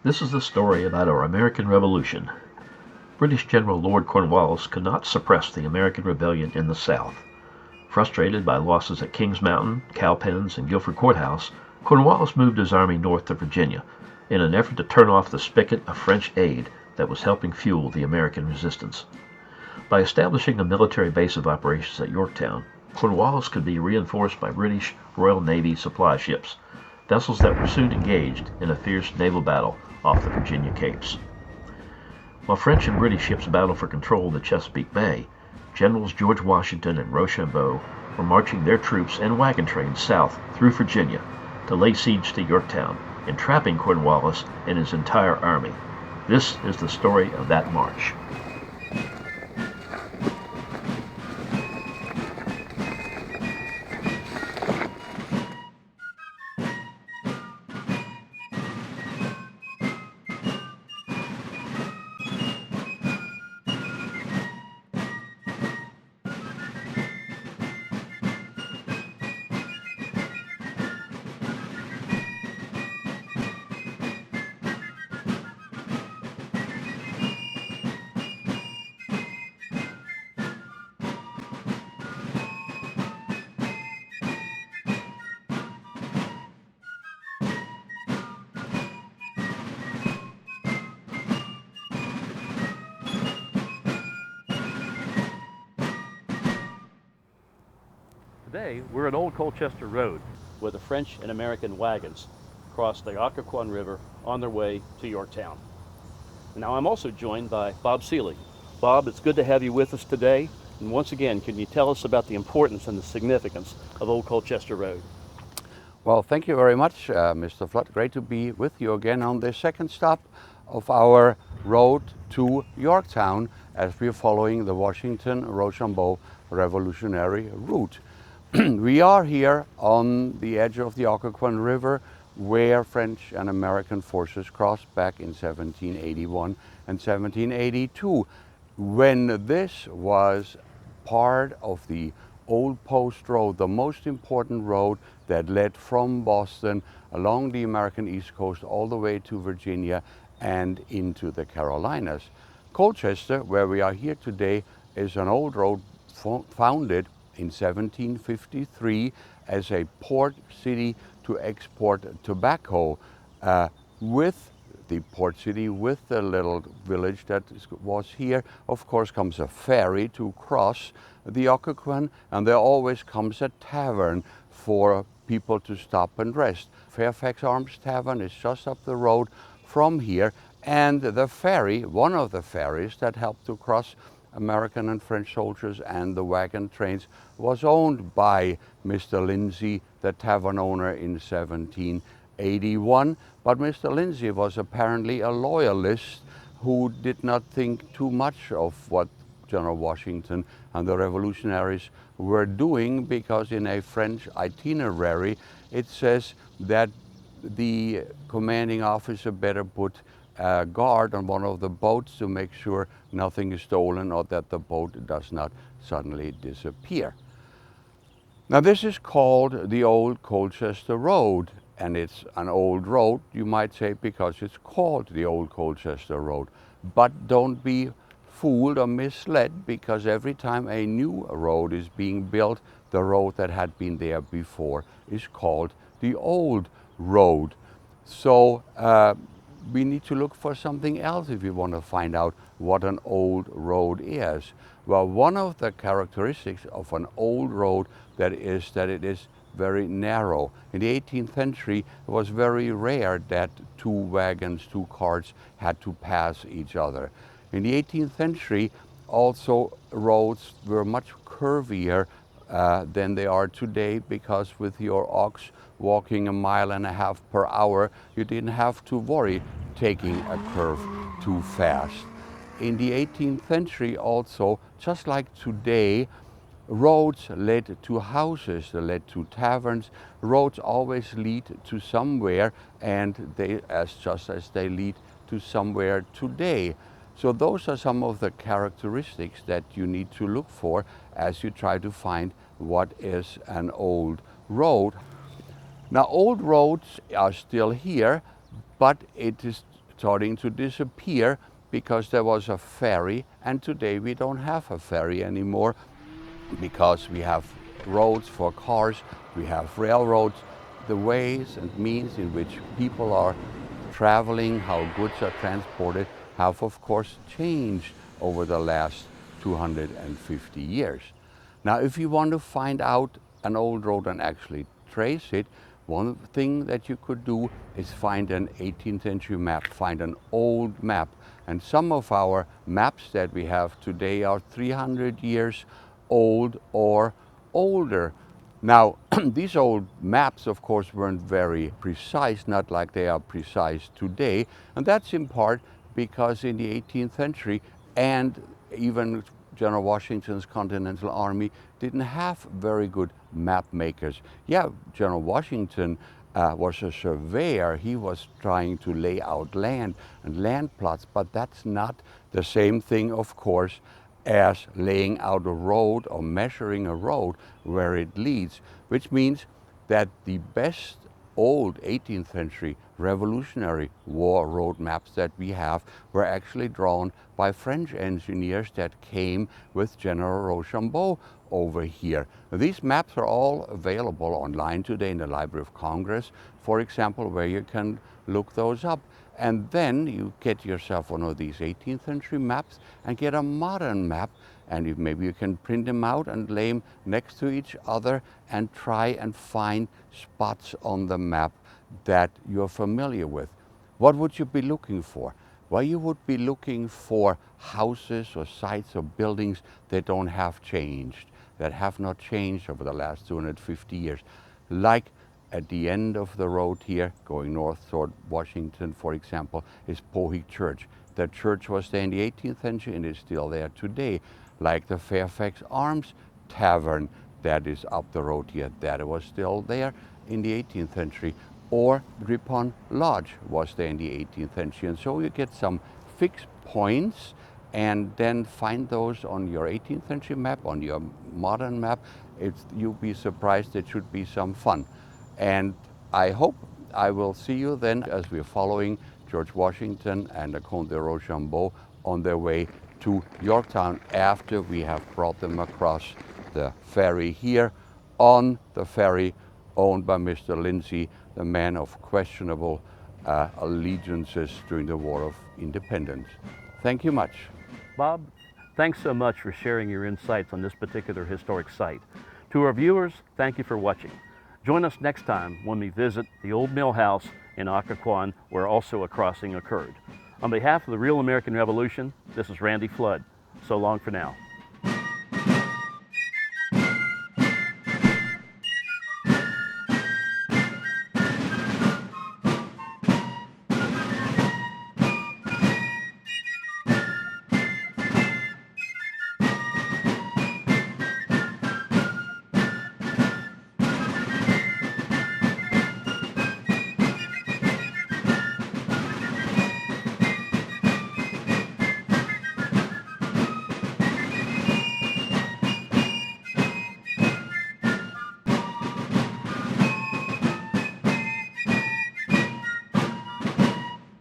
This is the story about our American Revolution. British General Lord Cornwallis could not suppress the American rebellion in the South. Frustrated by losses at Kings Mountain, Cowpens, and Guilford Courthouse, Cornwallis moved his army north to Virginia in an effort to turn off the spigot of French aid that was helping fuel the American resistance. By establishing a military base of operations at Yorktown, Cornwallis could be reinforced by British Royal Navy supply ships, vessels that were soon engaged in a fierce naval battle off the Virginia Capes. While French and British ships battled for control of the Chesapeake Bay, Generals George Washington and Rochambeau were marching their troops and wagon trains south through Virginia to lay siege to Yorktown, entrapping Cornwallis and his entire army. This is the story of that march. Today, we're at Old Colchester Road, where the French and American wagons crossed the Occoquan River on their way to Yorktown. Now, I'm also joined by Bob Seeley. Bob, it's good to have you with us today. And once again, can you tell us about the importance and the significance of Old Colchester Road? Well, thank you very much, Mr. Flood. Great to be with you again on the second stop of our road to Yorktown as we're following the Washington-Rochambeau revolutionary route. We are here on the edge of the Occoquan River, where French and American forces crossed back in 1781 and 1782, when this was part of the Old Post Road, the most important road that led from Boston along the American East Coast all the way to Virginia and into the Carolinas. Colchester, where we are here today, is an old road founded in 1753 as a port city to export tobacco. With the port city, with the little village that was here, of course, comes a ferry to cross the Occoquan, and there always comes a tavern for people to stop and rest. Fairfax Arms Tavern is just up the road from here, and the ferry, one of the ferries that helped to cross American and French soldiers and the wagon trains, was owned by Mr. Lindsay, the tavern owner, in 1781. But Mr. Lindsay was apparently a loyalist who did not think too much of what General Washington and the revolutionaries were doing, because in a French itinerary it says that the commanding officer better put a guard on one of the boats to make sure nothing is stolen or that the boat does not suddenly disappear. Now, this is called the Old Colchester Road, and it's an old road, you might say, because it's called the Old Colchester Road. But don't be fooled or misled, because every time a new road is being built, the road that had been there before is called the Old Road. So we need to look for something else if we want to find out what an old road is. Well, one of the characteristics of an old road that it is very narrow. In the 18th century, it was very rare that two wagons, two carts had to pass each other. In the 18th century, also roads were much curvier than they are today, because with your ox walking 1.5 miles per hour, you didn't have to worry taking a curve too fast. In the 18th century also, just like today, roads led to houses, they led to taverns. Roads always lead to somewhere, and just as they lead to somewhere today. So those are some of the characteristics that you need to look for as you try to find what is an old road. Now, old roads are still here, but it is starting to disappear because there was a ferry, and today we don't have a ferry anymore because we have roads for cars, we have railroads. The ways and means in which people are traveling, how goods are transported, have of course changed over the last 250 years. Now, if you want to find out an old road and actually trace it, one thing that you could do is find an 18th century map, find an old map. And some of our maps that we have today are 300 years old or older. Now, these old maps, of course, weren't very precise, not like they are precise today. And that's in part because in the 18th century, and even General Washington's Continental Army didn't have very good map makers. Yeah, General Washington was a surveyor. He was trying to lay out land and land plots, but that's not the same thing, of course, as laying out a road or measuring a road where it leads, which means that the best old 18th century Revolutionary War road maps that we have were actually drawn by French engineers that came with General Rochambeau over here. These maps are all available online today in the Library of Congress, for example, where you can look those up. And then you get yourself one of these 18th century maps and get a modern map, and maybe you can print them out and lay them next to each other and try and find spots on the map that you're familiar with. What would you be looking for? Well, you would be looking for houses or sites or buildings that don't have changed, that have not changed over the last 250 years. Like at the end of the road here, going north toward Washington, for example, is Pohig Church. The church was there in the 18th century and is still there today. Like the Fairfax Arms Tavern that is up the road here, that was still there in the 18th century. Or Ripon Lodge was there in the 18th century. And so you get some fixed points and then find those on your 18th century map, on your modern map. You'll be surprised. It should be some fun. And I hope I will see you then as we're following George Washington and the Comte de Rochambeau on their way to Yorktown after we have brought them across the ferry here on the ferry owned by Mr. Lindsay, the man of questionable allegiances during the War of Independence. Thank you much. Bob, thanks so much for sharing your insights on this particular historic site. To our viewers, thank you for watching. Join us next time when we visit the old mill house in Occoquan, where also a crossing occurred. On behalf of the Real American Revolution, this is Randy Flood. So long for now.